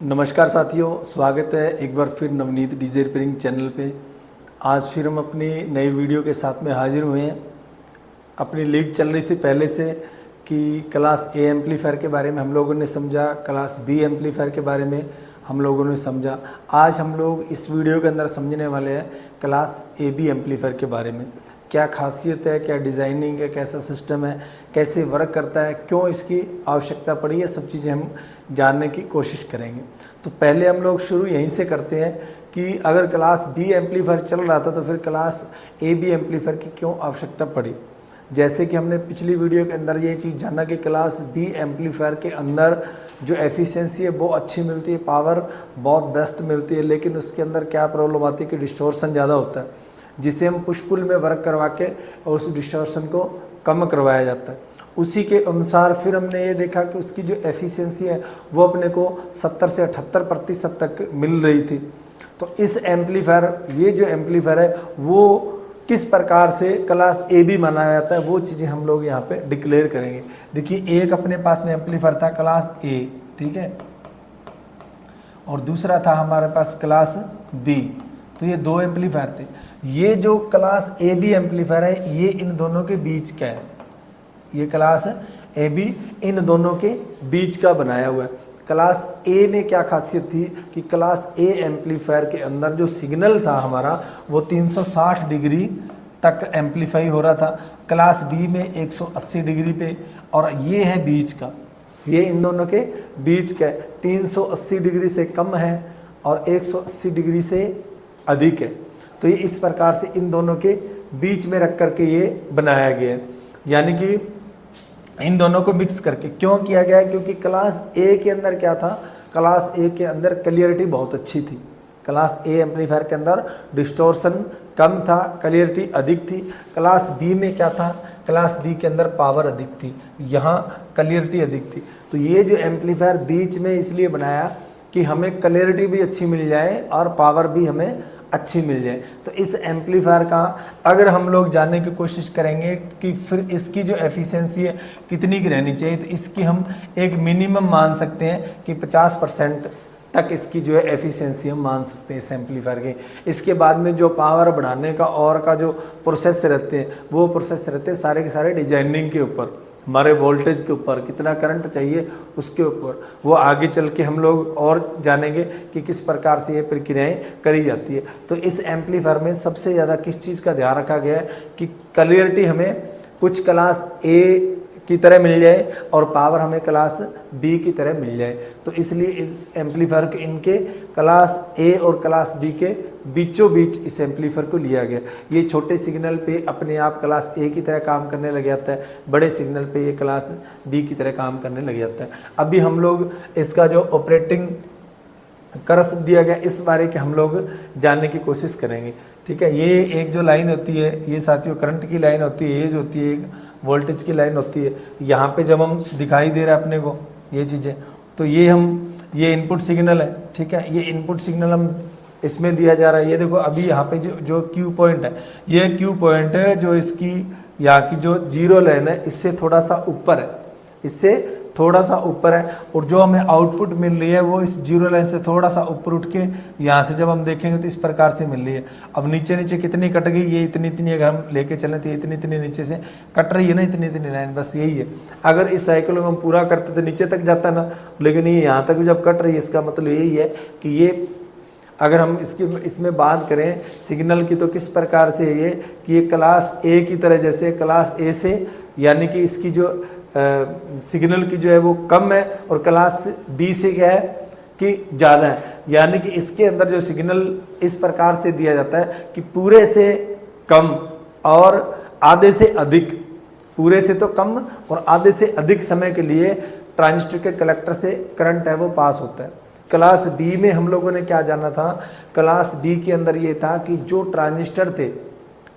नमस्कार साथियों, स्वागत है एक बार फिर नवनीत डीजे रिपेयरिंग चैनल पे। आज फिर हम अपनी नई वीडियो के साथ में हाजिर हुए हैं। अपनी लीग चल रही थी पहले से कि क्लास ए एम्पलीफायर के बारे में हम लोगों ने समझा, क्लास बी एम्पलीफायर के बारे में हम लोगों ने समझा। आज हम लोग इस वीडियो के अंदर समझने वाले हैं क्लास ए बी एम्पलीफायर के बारे में। क्या खासियत है, क्या डिज़ाइनिंग है, कैसा सिस्टम है, कैसे वर्क करता है, क्यों इसकी आवश्यकता पड़ी है, सब चीज़ें हम जानने की कोशिश करेंगे। तो पहले हम लोग शुरू यहीं से करते हैं कि अगर क्लास बी एम्पलीफायर चल रहा था तो फिर क्लास ए बी एम्पलीफायर की क्यों आवश्यकता पड़ी। जैसे कि हमने पिछली वीडियो के अंदर ये चीज़ जाना कि क्लास बी एम्पलीफायर के अंदर जो एफिशिएंसी है वो अच्छी मिलती है, पावर बहुत बेस्ट मिलती है, लेकिन उसके अंदर क्या प्रॉब्लम आती है कि डिस्टॉर्शन ज़्यादा होता है, जिसे हम पुश पुल में वर्क करवा के और उस डिस्टॉर्शन को कम करवाया जाता है। उसी के अनुसार फिर हमने ये देखा कि उसकी जो एफिशिएंसी है वो अपने को 70 से 78% तक मिल रही थी। तो इस एम्पलीफायर, ये जो एम्पलीफायर है वो किस प्रकार से क्लास ए बी माना जाता है, वो चीज़ें हम लोग यहाँ पे डिक्लेयर करेंगे। देखिए, एक अपने पास में एम्पलीफायर था क्लास ए, ठीक है, और दूसरा था हमारे पास क्लास बी। तो ये दो एम्पलीफायर थे। ये जो क्लास ए बी एम्पलीफायर है ये इन दोनों के बीच का है। ये क्लास ए बी इन दोनों के बीच का बनाया हुआ है। क्लास ए में क्या खासियत थी कि क्लास ए एम्पलीफायर के अंदर जो सिग्नल था हमारा वो 360 डिग्री तक एम्पलीफाई हो रहा था। क्लास बी में 180 डिग्री पे, और ये है बीच का, ये इन दोनों के बीच का है। 380 डिग्री से कम है और 180 डिग्री से अधिक है। तो ये इस प्रकार से इन दोनों के बीच में रख करके ये बनाया गया है, यानी कि इन दोनों को मिक्स करके क्यों किया गया है, क्योंकि क्लास ए के अंदर क्या था, क्लास ए के अंदर क्लियरिटी बहुत अच्छी थी। क्लास ए एम्पलीफायर के अंदर डिस्टॉर्शन कम था, क्लियरिटी अधिक थी। क्लास बी में क्या था, क्लास बी के अंदर पावर अधिक थी, यहाँ क्लियरिटी अधिक थी। तो ये जो एम्पलीफायर बीच में इसलिए बनाया कि हमें क्लियरिटी भी अच्छी मिल जाए और पावर भी हमें अच्छी मिल जाए। तो इस एम्पलीफायर का अगर हम लोग जानने की कोशिश करेंगे कि फिर इसकी जो एफिशिएंसी है कितनी की रहनी चाहिए, तो इसकी हम एक मिनिमम मान सकते हैं कि 50% तक इसकी जो है एफिशिएंसी हम मान सकते हैं इस एम्पलीफायर की। इसके बाद में जो पावर बढ़ाने का और का जो प्रोसेस रहते हैं वो प्रोसेस रहते हैं सारे के सारे डिजाइनिंग के ऊपर, हमारे वोल्टेज के ऊपर, कितना करंट चाहिए उसके ऊपर। वो आगे चल के हम लोग और जानेंगे कि किस प्रकार से ये प्रक्रियाएं करी जाती है। तो इस एम्पलीफायर में सबसे ज़्यादा किस चीज़ का ध्यान रखा गया है कि क्लियरिटी हमें कुछ क्लास ए की तरह मिल जाए और पावर हमें क्लास बी की तरह मिल जाए। तो इसलिए इस एम्पलीफायर के इनके क्लास ए और क्लास बी के बीचों बीच इस एम्पलीफायर को लिया गया। ये छोटे सिग्नल पे अपने आप क्लास ए की तरह काम करने लग जाता है, बड़े सिग्नल पे ये क्लास बी की तरह काम करने लग जाता है। अभी हम लोग इसका जो ऑपरेटिंग कर्व दिया गया इस बारे के हम लोग जानने की कोशिश करेंगे, ठीक है। ये एक जो लाइन होती है ये साथियों करंट की लाइन होती है, ये जो होती है एक वोल्टेज की लाइन होती है। यहाँ पे जब हम दिखाई दे रहा है अपने को ये चीज़ें, तो ये इनपुट सिग्नल है, ठीक है। ये इनपुट सिग्नल हम इसमें दिया जा रहा है। ये देखो अभी यहाँ पे जो क्यू पॉइंट है, ये क्यू पॉइंट है जो इसकी यहाँ की जो जीरो लाइन है इससे थोड़ा सा ऊपर है, इससे थोड़ा सा ऊपर है, और जो हमें आउटपुट मिल रही है वो इस जीरो लाइन से थोड़ा सा ऊपर उठ के यहाँ से जब हम देखेंगे तो इस प्रकार से मिल रही है। अब नीचे नीचे कितनी कट गई, ये इतनी इतनी अगर हम लेके चलें तो इतनी इतनी नीचे से कट रही है ना, इतनी इतनी लाइन, बस यही है। अगर इस साइकिल को हम पूरा करते तो नीचे तक जाता ना, लेकिन ये यहाँ तक भी जब कट रही है इसका मतलब यही है कि ये अगर हम इसमें बात करें सिग्नल की तो किस प्रकार से ये कि ये क्लास ए की तरह, जैसे क्लास ए से यानी कि इसकी जो सिग्नल की जो है वो कम है और क्लास बी से क्या है कि ज़्यादा है, यानी कि इसके अंदर जो सिग्नल इस प्रकार से दिया जाता है कि पूरे से कम और आधे से अधिक, पूरे से तो कम और आधे से अधिक समय के लिए ट्रांजिस्टर के कलेक्टर से करंट है वो पास होता है। क्लास बी में हम लोगों ने क्या जाना था, क्लास बी के अंदर ये था कि जो ट्रांजिस्टर थे,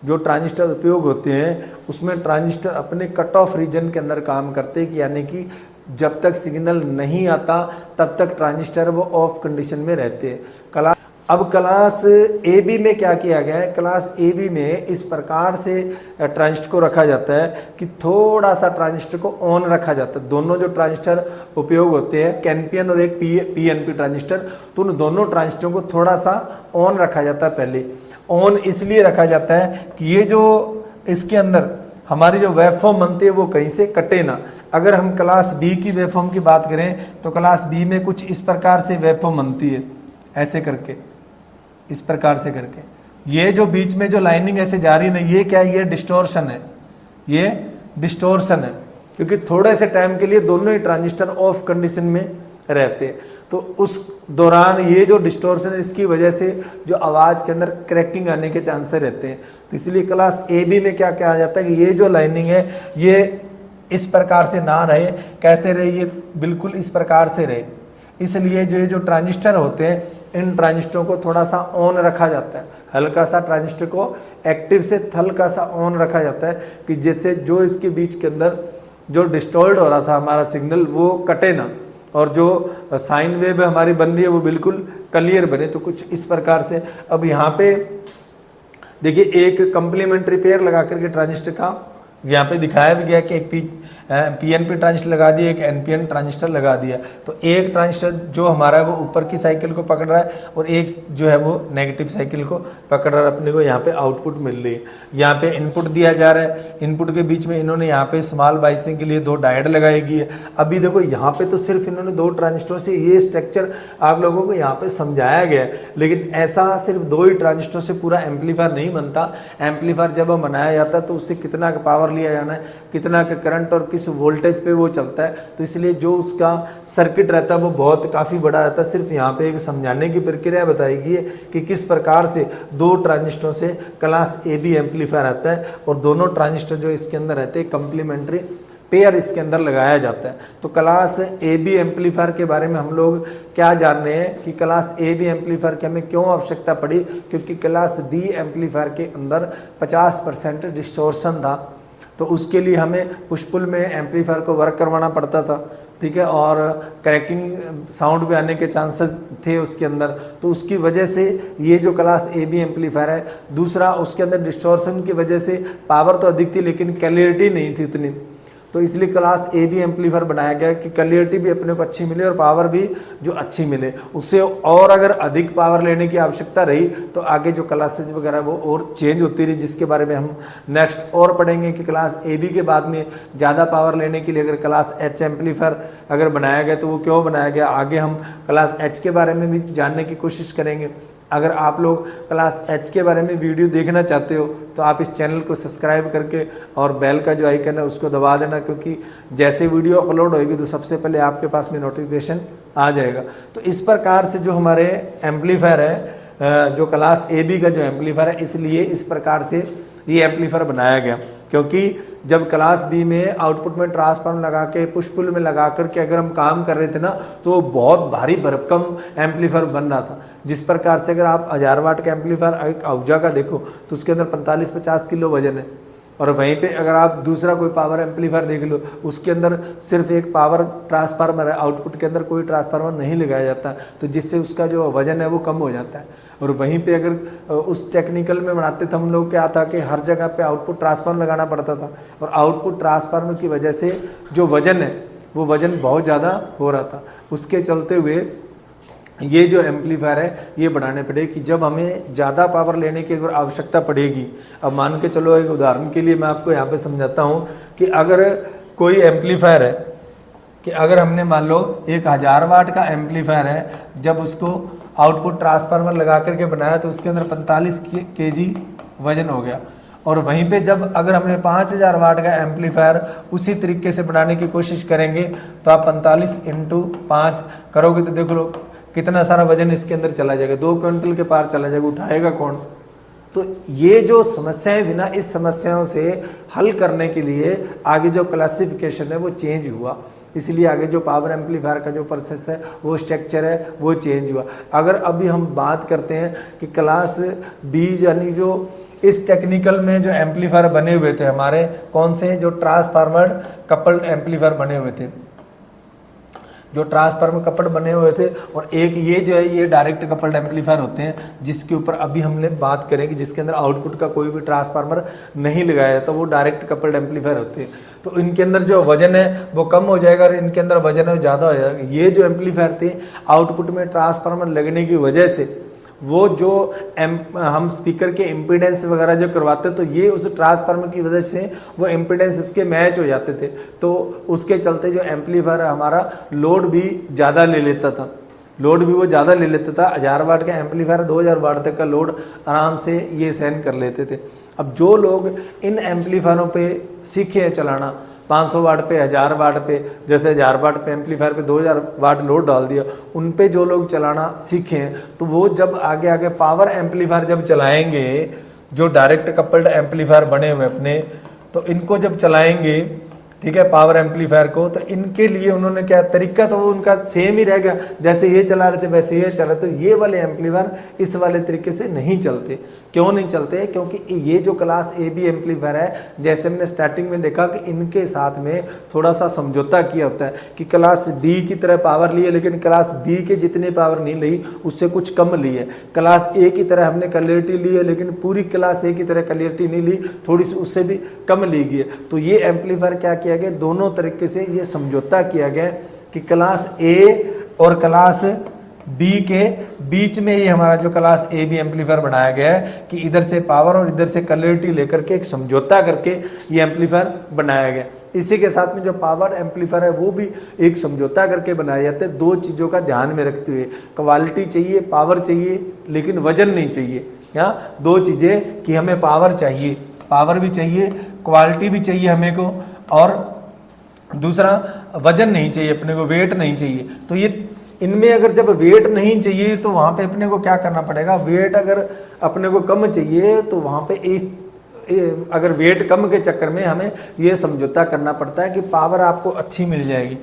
जो ट्रांजिस्टर उपयोग होते हैं उसमें ट्रांजिस्टर अपने कट ऑफ रीजन के अंदर काम करते हैं, यानी कि जब तक सिग्नल नहीं आता तब तक ट्रांजिस्टर वो ऑफ कंडीशन में रहते हैं। अब क्लास ए बी में क्या किया गया है, क्लास ए बी में इस प्रकार से ट्रांजिस्टर को रखा जाता है कि थोड़ा सा ट्रांजिस्टर को ऑन रखा जाता है। दोनों जो ट्रांजिस्टर उपयोग होते हैं, कैनपियन और एक पीएनपी ट्रांजिस्टर, तो उन दोनों ट्रांजिस्टरों को थोड़ा सा ऑन रखा जाता है। पहले ऑन इसलिए रखा जाता है कि ये जो इसके अंदर हमारी जो वेवफॉर्म बनती है वो कहीं से कटे ना। अगर हम क्लास बी की वेवफॉर्म की बात करें तो क्लास बी में कुछ इस प्रकार से वेवफॉर्म बनती है, ऐसे करके, इस प्रकार से करके। ये जो बीच में जो लाइनिंग ऐसे जा रही है ना, ये क्या है, ये डिस्टोर्शन है, ये डिस्टोर्शन है, क्योंकि थोड़े से टाइम के लिए दोनों ही ट्रांजिस्टर ऑफ कंडीशन में रहते हैं। तो उस दौरान ये जो डिस्टोर्शन है, इसकी वजह से जो आवाज़ के अंदर क्रैकिंग आने के चांसेस रहते हैं। तो इसलिए क्लास ए बी में क्या कहा जाता है कि ये जो लाइनिंग है ये इस प्रकार से ना रहे, कैसे रहे, ये बिल्कुल इस प्रकार से रहे। इसलिए जो ट्रांजिस्टर होते हैं, इन ट्रांजिस्टरों को थोड़ा सा ऑन रखा जाता है, हल्का सा ट्रांजिस्टर को एक्टिव से हल्का सा ऑन रखा जाता है कि जिससे जो इसके बीच के अंदर जो डिस्टॉर्ट हो रहा था हमारा सिग्नल वो कटे ना, और जो साइन वेव हमारी बन रही है वो बिल्कुल क्लियर बने। तो कुछ इस प्रकार से अब यहाँ पे देखिए एक कंप्लीमेंट्री पेयर लगा करके ट्रांजिस्टर का यहाँ पे दिखाया भी गया कि एक पीएनपी ट्रांजिस्टर लगा दिया, एक एनपीएन ट्रांजिस्टर लगा दिया। तो एक ट्रांजिस्टर जो हमारा है वो ऊपर की साइकिल को पकड़ रहा है और एक जो है वो नेगेटिव साइकिल को पकड़ रहा है। अपने को यहाँ पे आउटपुट मिल रही है, यहाँ पे इनपुट दिया जा रहा है, इनपुट के बीच में इन्होंने यहाँ पे स्मॉल बाइसिंग के लिए 2 डायोड लगाएगी है। अभी देखो यहाँ पे तो सिर्फ इन्होंने 2 ट्रांजिस्टर से ये स्ट्रक्चर आप लोगों को यहाँ पे समझाया गया है, लेकिन ऐसा सिर्फ 2 ही ट्रांजिस्टर से पूरा एम्पलीफायर नहीं बनता। एम्पलीफायर जब बनाया जाता है तो उससे कितना का पावर लिया जाना है, कितना का करंट और किस वोल्टेज पे वो चलता है। तो इसलिए जो उसका सर्किट रहता है वो बहुत काफ़ी बड़ा रहता है। सिर्फ यहाँ पे एक समझाने की प्रक्रिया बताई गई है कि किस प्रकार से 2 ट्रांजिस्टरों से क्लास ए बी एम्पलीफायर आता है और दोनों ट्रांजिस्टर जो इसके अंदर रहते हैं कंप्लीमेंट्री पेयर इसके अंदर लगाया जाता है। तो क्लास ए बी एम्पलीफायर के बारे में हम लोग क्या जान रहे हैं कि क्लास ए बी एम्पलीफायर की हमें क्यों आवश्यकता पड़ी, क्योंकि क्लास बी एम्पलीफायर के अंदर 50% डिस्टॉर्शन था। तो उसके लिए हमें पुश पुल में एम्पलीफायर को वर्क करवाना पड़ता था, ठीक है, और क्रैकिंग साउंड भी आने के चांसेस थे उसके अंदर। तो उसकी वजह से ये जो क्लास ए बी एम्पलीफायर है, दूसरा उसके अंदर डिस्टॉर्शन की वजह से पावर तो अधिक थी लेकिन क्लैरिटी नहीं थी उतनी। तो इसलिए क्लास ए बी एम्पलीफायर बनाया गया कि क्लैरिटी भी अपने को अच्छी मिले और पावर भी जो अच्छी मिले। उससे और अगर अधिक पावर लेने की आवश्यकता रही तो आगे जो क्लासेज वगैरह वो और चेंज होती रही, जिसके बारे में हम नेक्स्ट और पढ़ेंगे कि क्लास ए बी के बाद में ज़्यादा पावर लेने के लिए अगर क्लास एच एम्पलीफायर अगर बनाया गया तो वो क्यों बनाया गया। आगे हम क्लास एच के बारे में भी जानने की कोशिश करेंगे। अगर आप लोग क्लास एच के बारे में वीडियो देखना चाहते हो तो आप इस चैनल को सब्सक्राइब करके और बेल का जो आइकन है उसको दबा देना, क्योंकि जैसे वीडियो अपलोड होगी तो सबसे पहले आपके पास में नोटिफिकेशन आ जाएगा। तो इस प्रकार से जो हमारे एम्पलीफायर है, जो क्लास ए बी का जो एम्पलीफायर है, इसलिए इस प्रकार से ये एम्पलीफायर बनाया गया, क्योंकि जब क्लास बी में आउटपुट में ट्रांसफार्मर लगा के पुश पुल में लगा करके अगर हम काम कर रहे थे ना तो बहुत भारी भरकम एम्पलीफायर बन रहा था। जिस प्रकार से अगर आप 1000 वाट का एम्पलीफायर एक आहूजा का देखो तो उसके अंदर 45-50 किलो वजन है, और वहीं पे अगर आप दूसरा कोई पावर एम्पलीफायर देख लो उसके अंदर सिर्फ एक पावर ट्रांसफार्मर है, आउटपुट के अंदर कोई ट्रांसफार्मर नहीं लगाया जाता, तो जिससे उसका जो वजन है वो कम हो जाता है। और वहीं पे अगर उस टेक्निकल में बनाते थे हम लोग, क्या था कि हर जगह पे आउटपुट ट्रांसफार्मर लगाना पड़ता था, और आउटपुट ट्रांसफार्मर की वजह से जो वजन है वो वजन बहुत ज़्यादा हो रहा था। उसके चलते हुए ये जो एम्पलीफायर है ये बढ़ाने पड़े कि जब हमें ज़्यादा पावर लेने की अगर आवश्यकता पड़ेगी। अब मान के चलो एक उदाहरण के लिए मैं आपको यहाँ पे समझाता हूँ कि अगर कोई एम्पलीफायर है कि अगर हमने मान लो 1000 वाट का एम्पलीफायर है, जब उसको आउटपुट ट्रांसफार्मर लगा करके बनाया तो उसके अंदर 45 kg वजन हो गया। और वहीं पे जब अगर हमने 5000 वाट का एम्पलीफायर उसी तरीके से बनाने की कोशिश करेंगे तो आप 45 × 5 करोगे तो देखो लो कितना सारा वजन इसके अंदर चला जाएगा, 2 क्विंटल के पार चला जाएगा। उठाएगा कौन? तो ये जो समस्याएं थी ना, इस समस्याओं से हल करने के लिए आगे जो क्लासिफिकेशन है वो चेंज हुआ। इसलिए आगे जो पावर एम्पलीफायर का जो प्रोसेस है वो स्ट्रक्चर है वो चेंज हुआ। अगर अभी हम बात करते हैं कि क्लास बी यानी जो इस टेक्निकल में जो एम्पलीफायर बने हुए थे हमारे, कौन से, जो ट्रांसफार्मर कपल्ड एम्पलीफायर बने हुए थे, जो ट्रांसफार्मर कपड़ बने हुए थे, और एक ये जो है ये डायरेक्ट कपल्ड एम्पलीफायर होते हैं, जिसके ऊपर अभी हमने बात करेंगे, जिसके अंदर आउटपुट का कोई भी ट्रांसफार्मर नहीं लगाया जाता, वो डायरेक्ट कपल्ड एम्पलीफायर होते हैं। तो इनके अंदर जो वजन है वो कम हो जाएगा और इनके अंदर वजन है ज़्यादा हो जाएगा। ये जो एम्पलीफायर थे, आउटपुट में ट्रांसफार्मर लगने की वजह से वो जो हम स्पीकर के इम्पीडेंस वगैरह जो करवाते, तो ये उस ट्रांसफार्मर की वजह से वो इम्पीडेंस इसके मैच हो जाते थे, तो उसके चलते जो एम्पलीफायर हमारा लोड भी ज़्यादा ले लेता था, लोड भी वो ज़्यादा ले लेता था। 1000 वाट का एम्पलीफायर 2000 वाट तक का लोड आराम से ये सहन कर लेते थे। अब जो लोग इन एम्पलीफायरों पे सीखे हैं चलाना, 500 वाट पे, 1000 वाट पे, जैसे 1000 वाट पे एम्पलीफायर पे 2000 वाट लोड डाल दिया, उन पे जो लोग चलाना सीखे हैं, तो वो जब आगे आगे पावर एम्पलीफायर जब चलाएंगे, जो डायरेक्ट कपल्ड एम्पलीफायर बने हुए अपने, तो इनको जब चलाएंगे, ठीक है, पावर एम्पलीफायर को, तो इनके लिए उन्होंने क्या तरीका, तो वो उनका सेम ही रह गया, जैसे ये चला रहे थे वैसे ये चला। तो ये वाले एम्पलीफायर इस वाले तरीके से नहीं चलते। क्यों नहीं चलते? क्योंकि ये जो क्लास ए बी एम्पलीफायर है, जैसे हमने स्टार्टिंग में देखा कि इनके साथ में थोड़ा सा समझौता किया होता है कि क्लास बी की तरह पावर ली है, लेकिन क्लास बी के जितनी पावर नहीं ली, उससे कुछ कम ली है। क्लास ए की तरह हमने क्लियरिटी ली है, लेकिन पूरी क्लास ए की तरह क्लियरिटी नहीं ली, थोड़ी सी उससे भी कम ली गई है। तो ये एम्पलीफायर क्या किया गया, दोनों तरीके से ये समझौता किया गया कि क्लास ए और क्लास बी के बीच में ये हमारा जो क्लास ए बी एम्पलीफायर बनाया गया है कि इधर से पावर और इधर से क्लियरिटी लेकर के एक समझौता करके ये एम्पलीफायर बनाया गया। इसी के साथ में जो पावर एम्पलीफायर है वो भी एक समझौता करके बनाए जाते हैं, दो चीज़ों का ध्यान में रखते हुए। क्वालिटी चाहिए, पावर चाहिए, लेकिन वजन नहीं चाहिए। यहाँ दो चीज़ें कि हमें पावर चाहिए, पावर भी चाहिए, क्वालिटी भी चाहिए हमें को, और दूसरा वजन नहीं चाहिए अपने को, वेट नहीं चाहिए। तो ये इनमें अगर जब वेट नहीं चाहिए तो वहाँ पे अपने को क्या करना पड़ेगा, वेट अगर अपने को कम चाहिए तो वहाँ पे अगर वेट कम के चक्कर में हमें ये समझौता करना पड़ता है कि पावर आपको अच्छी मिल जाएगी।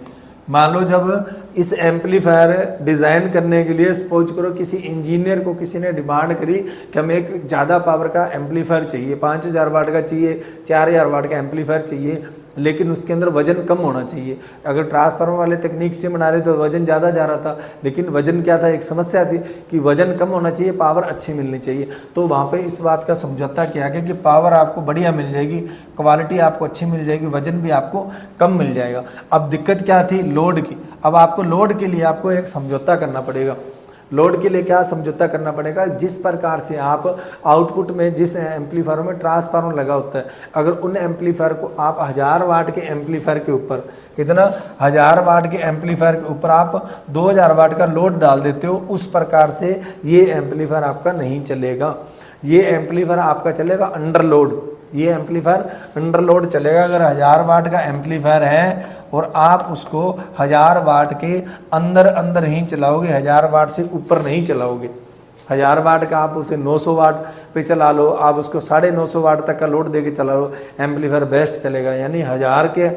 मान लो जब इस एम्पलीफायर डिज़ाइन करने के लिए सपोज करो किसी इंजीनियर को किसी ने डिमांड करी कि हमें एक ज़्यादा पावर का एम्पलीफायर चाहिए, 5000 वाट का चाहिए, 4000 वाट का एम्पलीफायर चाहिए, लेकिन उसके अंदर वजन कम होना चाहिए। अगर ट्रांसफार्मर वाले तकनीक से बना रहे तो वजन ज़्यादा जा रहा था, लेकिन वजन क्या था, एक समस्या थी कि वजन कम होना चाहिए, पावर अच्छी मिलनी चाहिए। तो वहाँ पे इस बात का समझौता किया गया कि पावर आपको बढ़िया मिल जाएगी, क्वालिटी आपको अच्छी मिल जाएगी, वजन भी आपको कम मिल जाएगा। अब दिक्कत क्या थी, लोड की। अब आपको लोड के लिए आपको एक समझौता करना पड़ेगा। लोड के लिए क्या समझौता करना पड़ेगा, जिस प्रकार से आप आउटपुट में जिस एम्पलीफायर में ट्रांसफार्मर लगा होता है, अगर उन एम्पलीफायर को आप 1000 वाट के एम्पलीफायर के ऊपर, कितना 1000 वाट के एम्पलीफायर के ऊपर आप 2000 वाट का लोड डाल देते हो, उस प्रकार से ये एम्पलीफायर आपका नहीं चलेगा। ये एम्पलीफायर आपका चलेगा अंडर लोड। ये एम्पलीफायर अंडर लोड चलेगा। अगर 1000 वाट का एम्पलीफायर है और आप उसको 1000 वाट के अंदर अंदर ही चलाओगे, 1000 वाट से ऊपर नहीं चलाओगे। 1000 वाट का आप उसे 900 वाट पे चला लो, आप उसको 950 वाट तक का लोड देके चला लो, एम्पलीफायर बेस्ट चलेगा। यानी 1000 के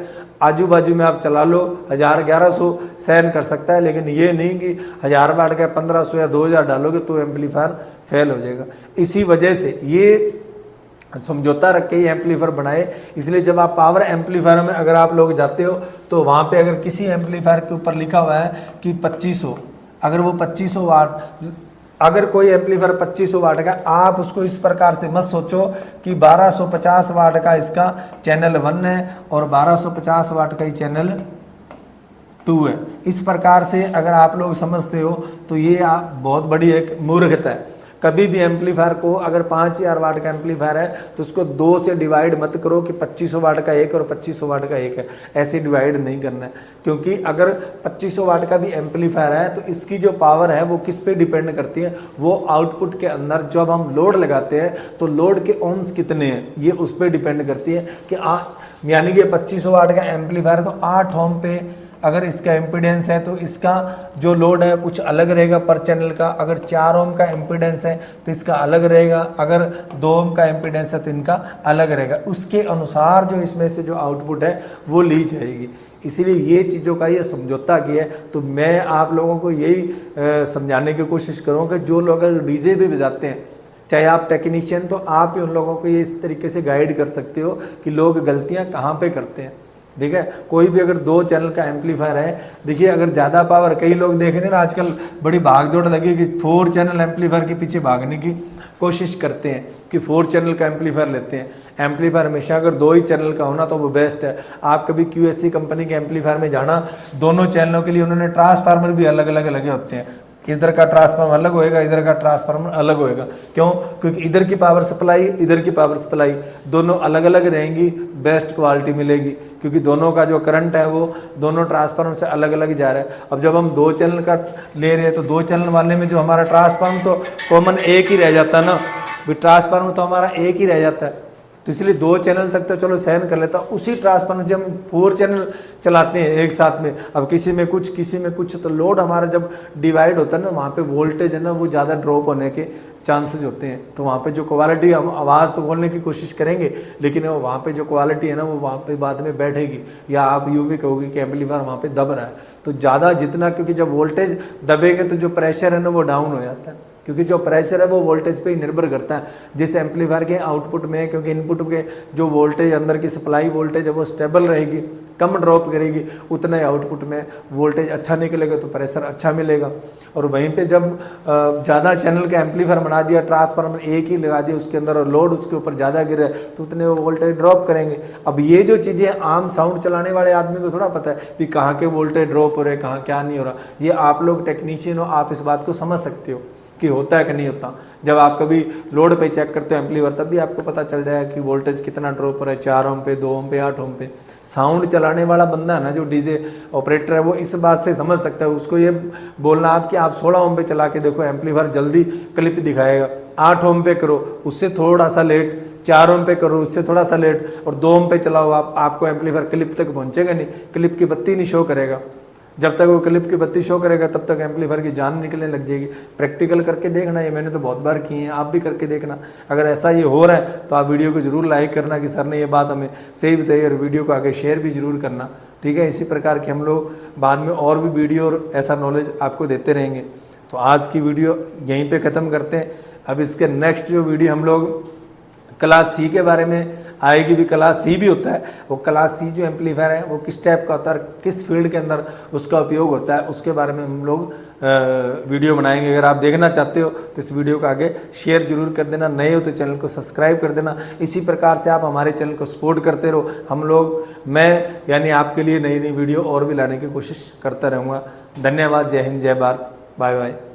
आजू बाजू में आप चला लो, 1000-1100 सहन कर सकता है, लेकिन ये नहीं कि 1000 वाट का 1500 या 2000 डालोगे तो एम्पलीफायर फेल हो जाएगा। इसी वजह से ये समझौता रख के ही एम्पलीफायर बनाए। इसलिए जब आप पावर एम्पलीफायर में अगर आप लोग जाते हो तो वहाँ पे अगर किसी एम्पलीफायर के ऊपर लिखा हुआ है कि 2500, अगर वो 2500 वाट, अगर कोई एम्पलीफायर 2500 वाट का, आप उसको इस प्रकार से मत सोचो कि 1250 वाट का इसका चैनल 1 है और 1250 वाट का ही चैनल 2 है। इस प्रकार से अगर आप लोग समझते हो तो ये आप बहुत बड़ी एक मूर्खता है। कभी भी एम्पलीफायर को, अगर 5000 वाट का एम्पलीफायर है तो उसको 2 से डिवाइड मत करो कि 2500 वाट का एक और 2500 वाट का एक है, ऐसे डिवाइड नहीं करना है। क्योंकि अगर 2500 वाट का भी एम्पलीफायर है तो इसकी जो पावर है वो किस पे डिपेंड करती है, वो आउटपुट के अंदर जब हम लोड लगाते हैं तो लोड के ओम्स कितने हैं ये उस पर डिपेंड करती है कि यानी कि 2500 वाट का एम्पलीफायर है तो 8 ओम पे अगर इसका इम्पीडेंस है तो इसका जो लोड है कुछ अलग रहेगा पर चैनल का। अगर 4 ओम का इम्पीडेंस है तो इसका अलग रहेगा, अगर 2 ओम का इम्पीडेंस है तो इनका अलग रहेगा। उसके अनुसार जो इसमें से जो आउटपुट है वो ली जाएगी। इसीलिए ये चीज़ों का ये समझौता किया है। तो मैं आप लोगों को यही समझाने की कोशिश करूँगा कि जो लोग अगर डीजे भी बजाते हैं, चाहे आप टेक्नीशियन, तो आप ही उन लोगों को ये इस तरीके से गाइड कर सकते हो कि लोग गलतियाँ कहाँ पे करते हैं। ठीक है। कोई भी अगर 2 चैनल का एम्पलीफायर है, देखिए अगर ज़्यादा पावर, कई लोग देख रहे हैं ना आजकल बड़ी भागदौड़ लगी कि 4 चैनल एम्पलीफायर के पीछे भागने की कोशिश करते हैं कि 4 चैनल का एम्पलीफायर लेते हैं। एम्पलीफायर हमेशा अगर 2 ही चैनल का होना तो वो बेस्ट है। आप कभी QSC कंपनी के एम्पलीफायर में जाना, दोनों चैनलों के लिए उन्होंने ट्रांसफार्मर भी अलग अलग लगे होते हैं। इधर का ट्रांसफार्मर अलग होएगा, इधर का ट्रांसफार्मर अलग होएगा। क्यों? क्योंकि इधर की पावर सप्लाई, इधर की पावर सप्लाई दोनों अलग अलग रहेंगी, बेस्ट क्वालिटी मिलेगी, क्योंकि दोनों का जो करंट है वो दोनों ट्रांसफार्मर से अलग अलग जा रहा है। अब जब हम 2 चैनल का ले रहे हैं तो 2 चैनल वाले में जो हमारा ट्रांसफार्मर तो कॉमन एक ही रह जाता है ना, ट्रांसफार्मर तो हमारा एक ही रह जाता है। तो इसलिए 2 चैनल तक तो चलो सहन कर लेता, उसी ट्रांसफार्मर जब हम 4 चैनल चलाते हैं एक साथ में, अब किसी में कुछ तो लोड हमारा जब डिवाइड होता है ना, वहाँ पे वोल्टेज है ना वो ज़्यादा ड्रॉप होने के चांसेस होते हैं। तो वहाँ पे जो क्वालिटी, हम आवाज़ तो बोलने की कोशिश करेंगे लेकिन वहाँ पे जो क्वालिटी है ना वो वहाँ पे बाद में बैठेगी, या आप यूँ भी कहोगे कि एम्पलीफायर वहाँ पे दब रहा है। तो ज़्यादा जितना, क्योंकि जब वोल्टेज दबेगा तो जो प्रेशर है ना वो डाउन हो जाता है, क्योंकि जो प्रेशर है वो वोल्टेज पे ही निर्भर करता है। जिस एम्पलीफायर के आउटपुट में, क्योंकि इनपुट के जो वोल्टेज, अंदर की सप्लाई वोल्टेज है वो स्टेबल रहेगी, कम ड्रॉप करेगी, उतना ही आउटपुट में वोल्टेज अच्छा निकलेगा तो प्रेशर अच्छा मिलेगा। और वहीं पे जब ज़्यादा चैनल का एम्पलीफायर बना दिया, ट्रांसफार्मर एक ही लगा दिया उसके अंदर और लोड उसके ऊपर ज़्यादा गिरे तो उतने वो वोल्टेज ड्रॉप करेंगे। अब ये जो चीज़ें आम साउंड चलाने वाले आदमी को थोड़ा पता है कि कहाँ के वोल्टेज ड्रॉप हो रहे, कहाँ क्या नहीं हो रहा। ये आप लोग टेक्नीशियन हो, आप इस बात को समझ सकते हो कि होता है कि नहीं होता। जब आप कभी लोड पे चेक करते हो एम्पलीफायर, तब भी आपको पता चल जाएगा कि वोल्टेज कितना ड्रॉप हो रहा है, 4 ओम पे, 2 ओम पे, 8 ओम पे। साउंड चलाने वाला बंदा है ना, जो डीजे ऑपरेटर है, वो इस बात से समझ सकता है। उसको ये बोलना आप कि आप 16 ओम पे चला के देखो, एम्पलीफायर जल्दी क्लिप दिखाएगा। 8 ओम पे करो, उससे थोड़ा सा लेट, 4 ओम पे करो, उससे थोड़ा सा लेट, और 2 ओम पे चलाओ आपको एम्पलीफायर क्लिप तक पहुंचेगा नहीं, क्लिप की बत्ती नहीं शो करेगा। जब तक वो क्लिप की बत्ती शो करेगा तब तक एम्पलीफायर की जान निकलने लग जाएगी। प्रैक्टिकल करके देखना, ये मैंने तो बहुत बार किए हैं, आप भी करके देखना। अगर ऐसा ये हो रहा है तो आप वीडियो को जरूर लाइक करना कि सर ने ये बात हमें सही बताई, और वीडियो को आगे शेयर भी जरूर करना, ठीक है। इसी प्रकार के हम लोग बाद में और भी वीडियो और ऐसा नॉलेज आपको देते रहेंगे। तो आज की वीडियो यहीं पर ख़त्म करते हैं। अब इसके नेक्स्ट जो वीडियो हम लोग क्लास C के बारे में आएगी, भी क्लास C भी होता है, वो क्लास C जो एम्पलीफायर है वो किस टाइप का होता है, किस फील्ड के अंदर उसका उपयोग होता है, उसके बारे में हम लोग वीडियो बनाएंगे। अगर आप देखना चाहते हो तो इस वीडियो को आगे शेयर जरूर कर देना, नए हो तो चैनल को सब्सक्राइब कर देना। इसी प्रकार से आप हमारे चैनल को सपोर्ट करते रहो। हम लोग, मैं यानी आपके लिए नई नई वीडियो और भी लाने की कोशिश करता रहूँगा। धन्यवाद। जय हिंद, जय भारत, बाय बाय।